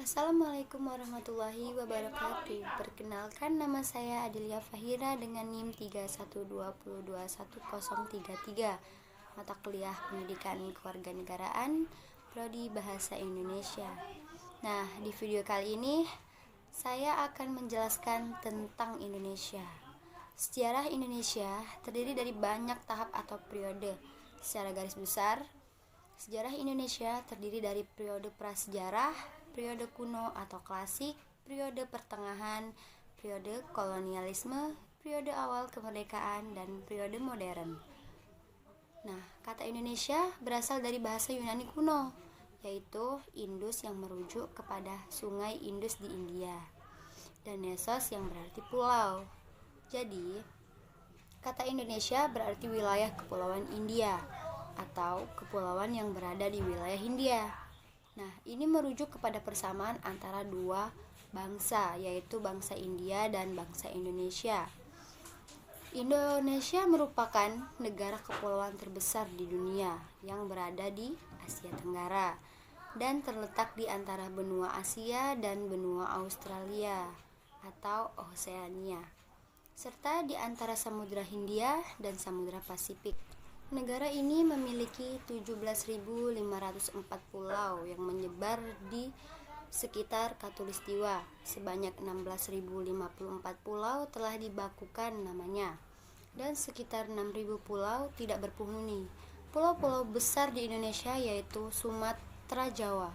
Assalamualaikum warahmatullahi wabarakatuh. Perkenalkan, nama saya Adelia Fahira dengan NIM 3120211033. Mata kuliah Pendidikan Kewarganegaraan, Prodi Bahasa Indonesia. Nah, di video kali ini saya akan menjelaskan tentang Indonesia. Sejarah Indonesia terdiri dari banyak tahap atau periode. Secara garis besar, sejarah Indonesia terdiri dari periode prasejarah, periode kuno atau klasik, periode pertengahan, periode kolonialisme, periode awal kemerdekaan, dan periode modern. Nah, kata Indonesia berasal dari bahasa Yunani kuno, yaitu Indus yang merujuk kepada sungai Indus di India, dan Nesos yang berarti pulau. Jadi, kata Indonesia berarti wilayah kepulauan India atau kepulauan yang berada di wilayah Hindia. Nah, ini merujuk kepada persamaan antara dua bangsa, yaitu bangsa India dan bangsa Indonesia. Indonesia merupakan negara kepulauan terbesar di dunia yang berada di Asia Tenggara dan terletak di antara benua Asia dan benua Australia atau Oseania, serta di antara Samudra Hindia dan Samudra Pasifik. Negara ini memiliki 17.504 pulau yang menyebar di sekitar Khatulistiwa. Sebanyak 16.054 pulau telah dibakukan namanya, dan sekitar 6.000 pulau tidak berpenghuni. Pulau-pulau besar di Indonesia yaitu Sumatera, Jawa,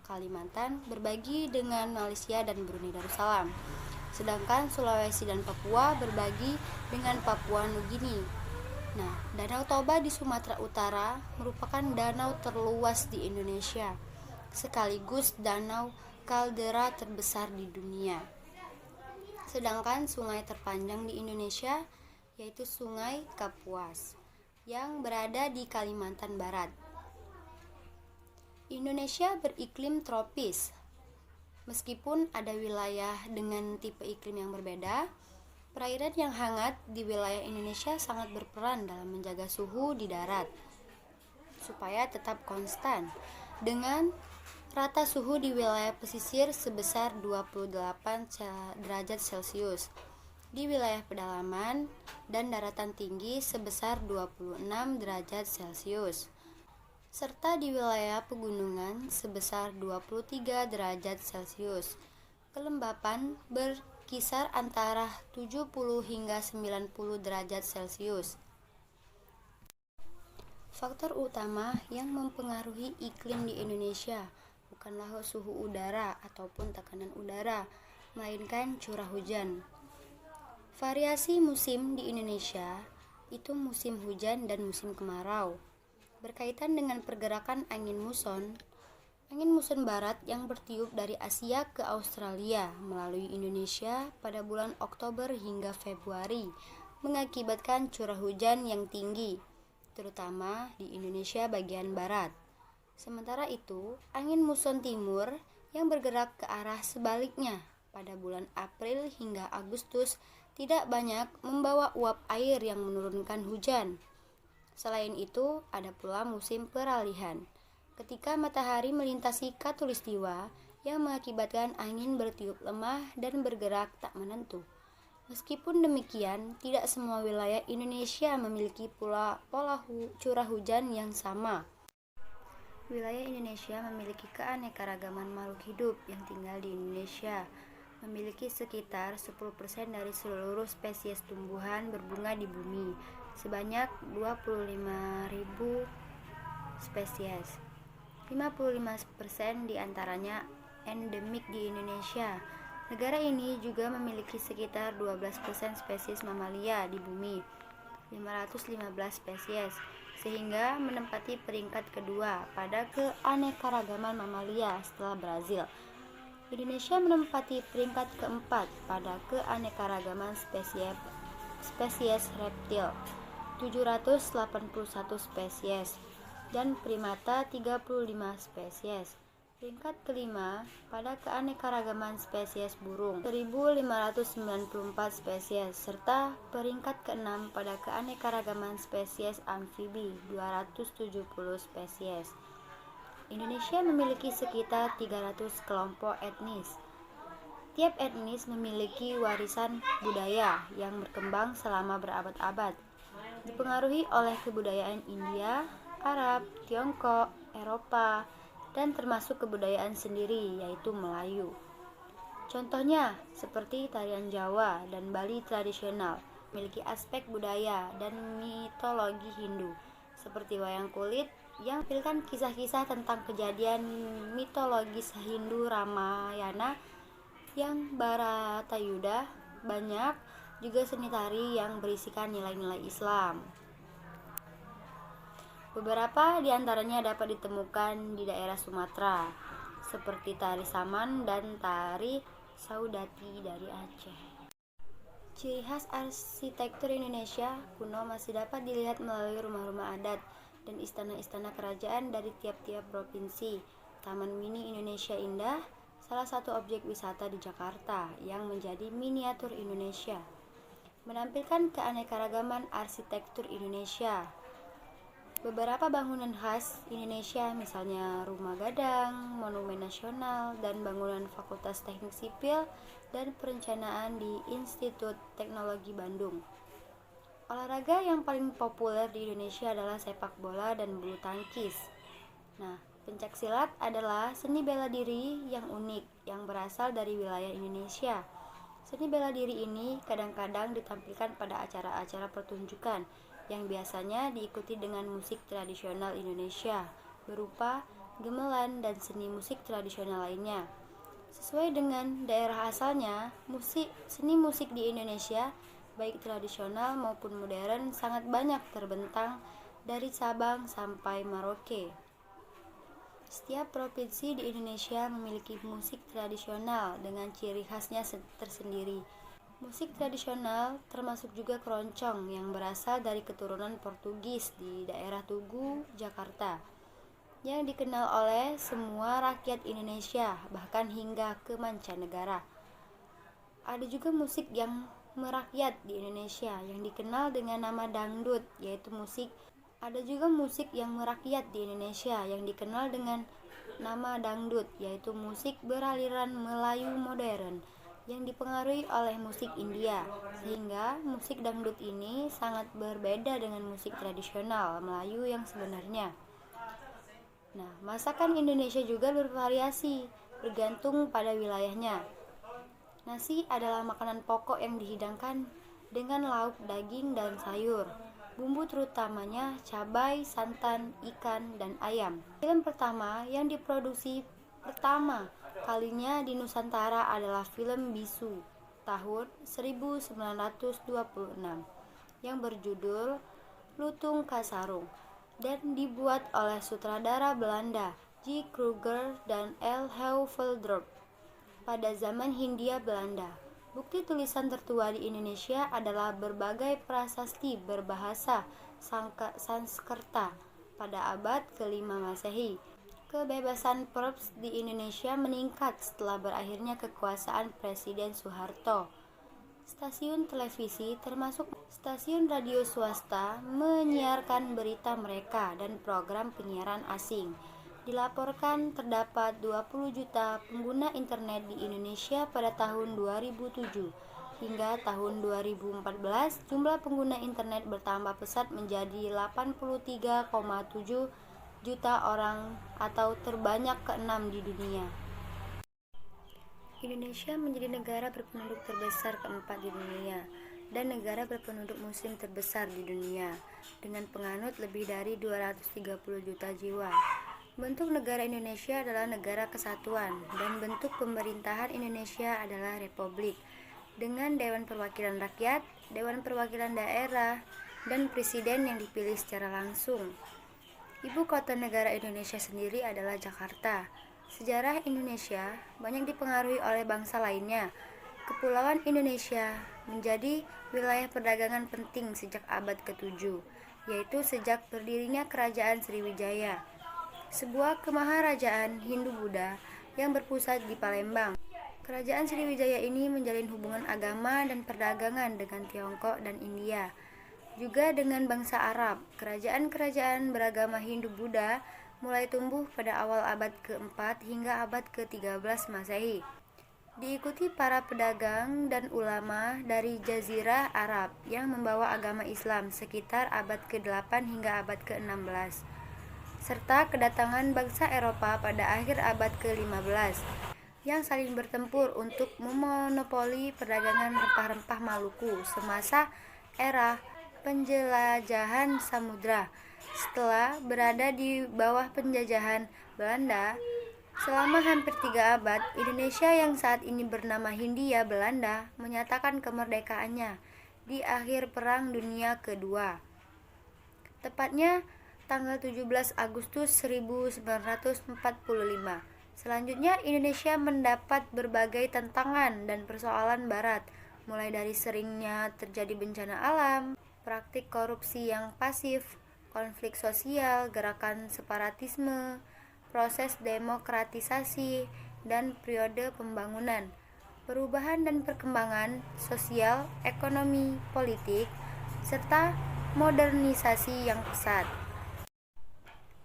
Kalimantan berbagi dengan Malaysia dan Brunei Darussalam. Sedangkan Sulawesi dan Papua berbagi dengan Papua Nugini. Nah, Danau Toba di Sumatera Utara merupakan danau terluas di Indonesia, sekaligus danau kaldera terbesar di dunia. Sedangkan sungai terpanjang di Indonesia yaitu Sungai Kapuas yang berada di Kalimantan Barat. Indonesia beriklim tropis. Meskipun ada wilayah dengan tipe iklim yang berbeda, perairan yang hangat di wilayah Indonesia sangat berperan dalam menjaga suhu di darat supaya tetap konstan, dengan rata suhu di wilayah pesisir sebesar 28 derajat Celcius, di wilayah pedalaman dan daratan tinggi sebesar 26 derajat Celcius, serta di wilayah pegunungan sebesar 23 derajat Celcius. Kelembapan berkisar antara 70 hingga 90 derajat Celcius. Faktor utama yang mempengaruhi iklim di Indonesia bukanlah suhu udara ataupun tekanan udara, melainkan curah hujan. Variasi musim di Indonesia itu musim hujan dan musim kemarau. Berkaitan dengan pergerakan angin muson barat yang bertiup dari Asia ke Australia melalui Indonesia pada bulan Oktober hingga Februari mengakibatkan curah hujan yang tinggi, terutama di Indonesia bagian barat. Sementara itu, angin muson timur yang bergerak ke arah sebaliknya pada bulan April hingga Agustus tidak banyak membawa uap air yang menurunkan hujan. Selain itu, ada pula musim peralihan, ketika matahari melintasi Khatulistiwa yang mengakibatkan angin bertiup lemah dan bergerak tak menentu. Meskipun demikian, tidak semua wilayah Indonesia memiliki pola curah hujan yang sama. Wilayah Indonesia memiliki keanekaragaman makhluk hidup yang tinggal di Indonesia, memiliki sekitar 10% dari seluruh spesies tumbuhan berbunga di bumi, sebanyak 25.000 spesies. 55% diantaranya endemik di Indonesia. Negara ini juga memiliki sekitar 12% spesies mamalia di bumi, 515 spesies, sehingga menempati peringkat kedua pada keanekaragaman mamalia setelah Brazil. Indonesia menempati peringkat keempat pada keanekaragaman spesies reptil, 781 spesies, dan primata 35 spesies. Peringkat kelima pada keanekaragaman spesies burung, 1.594 spesies, serta peringkat keenam pada keanekaragaman spesies amfibi, 270 spesies. Indonesia memiliki sekitar 300 kelompok etnis. Tiap etnis memiliki warisan budaya yang berkembang selama berabad-abad, dipengaruhi oleh kebudayaan India, Arab, Tiongkok, Eropa, dan termasuk kebudayaan sendiri yaitu Melayu. Contohnya seperti tarian Jawa dan Bali tradisional memiliki aspek budaya dan mitologi Hindu, seperti wayang kulit yang menampilkan kisah-kisah tentang kejadian mitologis Hindu Ramayana yang Baratayuda. Banyak juga seni tari yang berisikan nilai-nilai Islam. Beberapa di antaranya dapat ditemukan di daerah Sumatera, seperti tari Saman dan tari Saudati dari Aceh. Ciri khas arsitektur Indonesia kuno masih dapat dilihat melalui rumah-rumah adat dan istana-istana kerajaan dari tiap-tiap provinsi. Taman Mini Indonesia Indah, salah satu objek wisata di Jakarta yang menjadi miniatur Indonesia, menampilkan keanekaragaman arsitektur Indonesia. Beberapa bangunan khas Indonesia, misalnya Rumah Gadang, Monumen Nasional, dan bangunan Fakultas Teknik Sipil dan Perencanaan di Institut Teknologi Bandung. Olahraga yang paling populer di Indonesia adalah sepak bola dan bulu tangkis. Pencaksilat adalah seni bela diri yang unik yang berasal dari wilayah Indonesia. Seni bela diri ini kadang-kadang ditampilkan pada acara-acara pertunjukan yang biasanya diikuti dengan musik tradisional Indonesia berupa gamelan dan seni musik tradisional lainnya. Sesuai dengan daerah asalnya, seni musik di Indonesia, baik tradisional maupun modern, sangat banyak terbentang dari Sabang sampai Merauke. Setiap provinsi di Indonesia memiliki musik tradisional dengan ciri khasnya tersendiri. Musik tradisional termasuk juga keroncong yang berasal dari keturunan Portugis di daerah Tugu, Jakarta, yang dikenal oleh semua rakyat Indonesia, bahkan hingga ke mancanegara. Ada juga musik yang merakyat di Indonesia yang dikenal dengan nama dangdut, yaitu musik beraliran Melayu modern yang dipengaruhi oleh musik India, sehingga musik dangdut ini sangat berbeda dengan musik tradisional Melayu yang sebenarnya. Masakan Indonesia juga bervariasi bergantung pada wilayahnya. Nasi adalah makanan pokok yang dihidangkan dengan lauk, daging, dan sayur. Bumbu terutamanya cabai, santan, ikan, dan ayam. Film pertama yang diproduksi pertama kalinya di Nusantara adalah film Bisu tahun 1926 yang berjudul Lutung Kasarung dan dibuat oleh sutradara Belanda J. Kruger dan L. Heuveldorp pada zaman Hindia Belanda. Bukti tulisan tertua di Indonesia adalah berbagai prasasti berbahasa Sanskerta pada abad ke-5 Masehi. Kebebasan pers di Indonesia meningkat setelah berakhirnya kekuasaan Presiden Soeharto. Stasiun televisi termasuk stasiun radio swasta menyiarkan berita mereka dan program penyiaran asing. Dilaporkan terdapat 20 juta pengguna internet di Indonesia pada tahun 2007. Hingga tahun 2014, jumlah pengguna internet bertambah pesat menjadi 83,7 juta orang atau terbanyak ke-6 di dunia. Indonesia menjadi negara berpenduduk terbesar keempat di dunia dan negara berpenduduk muslim terbesar di dunia dengan penganut lebih dari 230 juta jiwa. Bentuk negara Indonesia adalah negara kesatuan dan bentuk pemerintahan Indonesia adalah republik dengan Dewan Perwakilan Rakyat, Dewan Perwakilan Daerah, dan Presiden yang dipilih secara langsung. Ibu kota negara Indonesia sendiri adalah Jakarta. Sejarah Indonesia banyak dipengaruhi oleh bangsa lainnya. Kepulauan Indonesia menjadi wilayah perdagangan penting sejak abad ke-7, yaitu sejak berdirinya Kerajaan Sriwijaya, sebuah kemaharajaan Hindu-Buddha yang berpusat di Palembang. Kerajaan Sriwijaya ini menjalin hubungan agama dan perdagangan dengan Tiongkok dan India, juga dengan bangsa Arab. Kerajaan-kerajaan beragama Hindu-Buddha mulai tumbuh pada awal abad ke-4 hingga abad ke-13 Masehi. Diikuti para pedagang dan ulama dari Jazirah Arab yang membawa agama Islam sekitar abad ke-8 hingga abad ke-16, serta kedatangan bangsa Eropa pada akhir abad ke-15 yang saling bertempur untuk memonopoli perdagangan rempah-rempah Maluku semasa era penjelajahan samudra. Setelah berada di bawah penjajahan Belanda selama hampir 3 abad, Indonesia yang saat ini bernama Hindia Belanda menyatakan kemerdekaannya di akhir Perang Dunia Kedua. Tepatnya tanggal 17 Agustus 1945. Selanjutnya, Indonesia mendapat berbagai tantangan dan persoalan barat, mulai dari seringnya terjadi bencana alam, praktik korupsi yang pasif, konflik sosial, gerakan separatisme, proses demokratisasi, dan periode pembangunan, perubahan dan perkembangan sosial, ekonomi, politik, serta modernisasi yang pesat.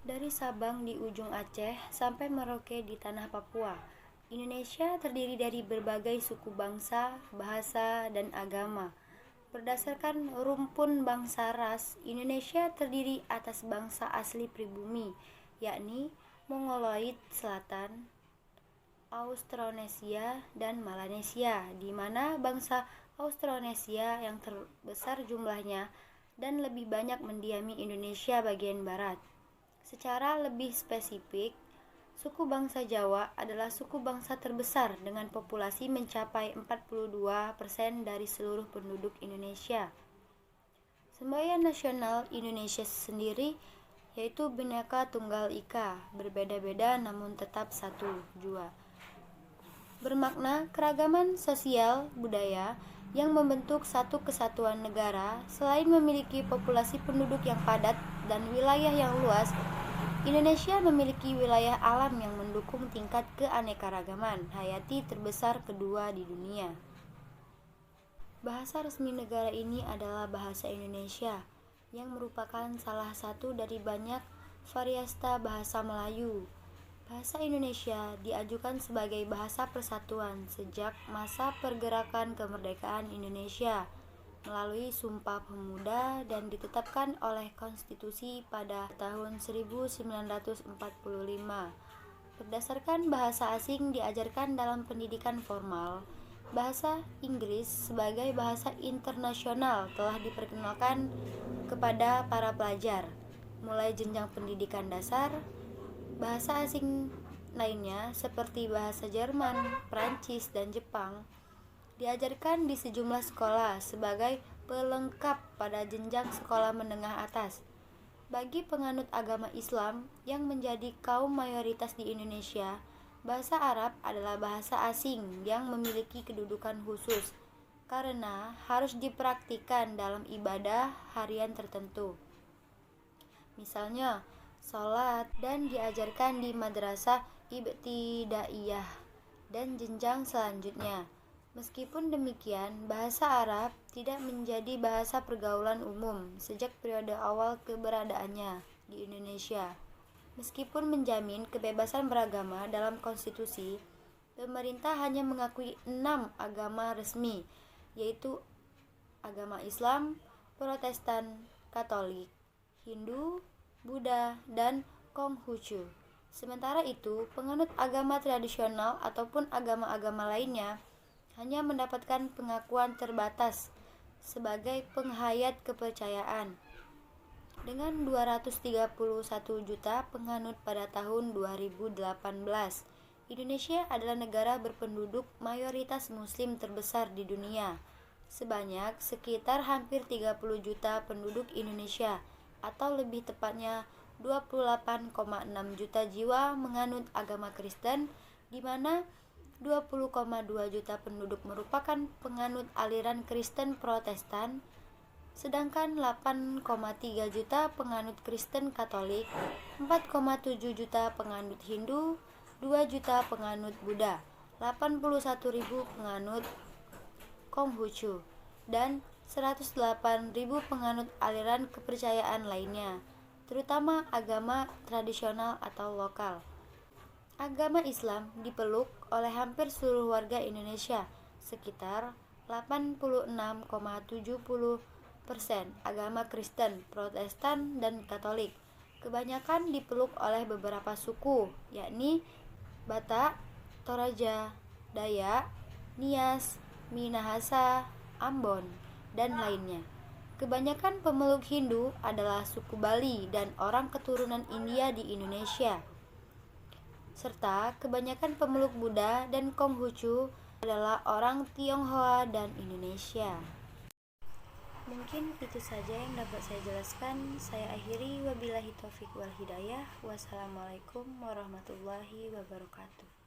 Dari Sabang di ujung Aceh sampai Merauke di tanah Papua, Indonesia terdiri dari berbagai suku bangsa, bahasa, dan agama. Berdasarkan rumpun bangsa ras, Indonesia terdiri atas bangsa asli pribumi, yakni Mongoloid Selatan, Austronesia, dan Melanesia, di mana bangsa Austronesia yang terbesar jumlahnya dan lebih banyak mendiami Indonesia bagian barat. Secara lebih spesifik, suku bangsa Jawa adalah suku bangsa terbesar dengan populasi mencapai 42% dari seluruh penduduk Indonesia. Semboyan nasional Indonesia sendiri yaitu Bhinneka Tunggal Ika, berbeda-beda namun tetap satu jua. Bermakna keragaman sosial budaya yang membentuk satu kesatuan negara. Selain memiliki populasi penduduk yang padat dan wilayah yang luas, Indonesia memiliki wilayah alam yang mendukung tingkat keanekaragaman hayati terbesar kedua di dunia. Bahasa resmi negara ini adalah bahasa Indonesia, yang merupakan salah satu dari banyak variasta bahasa Melayu. Bahasa Indonesia diajukan sebagai bahasa persatuan sejak masa pergerakan kemerdekaan Indonesia melalui Sumpah Pemuda dan ditetapkan oleh konstitusi pada tahun 1945. Berdasarkan bahasa asing diajarkan dalam pendidikan formal, bahasa Inggris sebagai bahasa internasional telah diperkenalkan kepada para pelajar, mulai jenjang pendidikan dasar. Bahasa asing lainnya seperti bahasa Jerman, Prancis, dan Jepang diajarkan di sejumlah sekolah sebagai pelengkap pada jenjang sekolah menengah atas. Bagi penganut agama Islam yang menjadi kaum mayoritas di Indonesia, bahasa Arab adalah bahasa asing yang memiliki kedudukan khusus karena harus dipraktikkan dalam ibadah harian tertentu. Misalnya, sholat, dan diajarkan di madrasah ibtidaiyah dan jenjang selanjutnya. Meskipun demikian, bahasa Arab tidak menjadi bahasa pergaulan umum sejak periode awal keberadaannya di Indonesia. Meskipun menjamin kebebasan beragama dalam konstitusi, pemerintah hanya mengakui 6 agama resmi, yaitu agama Islam, Protestan, Katolik, Hindu, Buddha, dan Konghucu. Sementara itu, penganut agama tradisional ataupun agama-agama lainnya hanya mendapatkan pengakuan terbatas sebagai penghayat kepercayaan. Dengan 231 juta penganut pada tahun 2018, Indonesia adalah negara berpenduduk mayoritas muslim terbesar di dunia. Sebanyak sekitar hampir 30 juta penduduk Indonesia, atau lebih tepatnya 28,6 juta jiwa menganut agama Kristen, di mana 20,2 juta penduduk merupakan penganut aliran Kristen Protestan, sedangkan 8,3 juta penganut Kristen Katolik, 4,7 juta penganut Hindu, 2 juta penganut Buddha, 81.000 penganut Konghucu, dan 108.000 penganut aliran kepercayaan lainnya. terutama agama tradisional atau lokal. Agama Islam dipeluk oleh hampir seluruh warga Indonesia, sekitar 86,70%. Agama Kristen, Protestan, dan Katolik kebanyakan dipeluk oleh beberapa suku, yakni Batak, Toraja, Dayak, Nias, Minahasa, Ambon, dan lainnya. Kebanyakan pemeluk Hindu adalah suku Bali dan orang keturunan India di Indonesia, serta kebanyakan pemeluk Buddha dan Konghucu adalah orang Tionghoa dan Indonesia. Mungkin itu saja yang dapat saya jelaskan. Saya akhiri, wabillahi taufiq wal hidayah. Wassalamualaikum warahmatullahi wabarakatuh.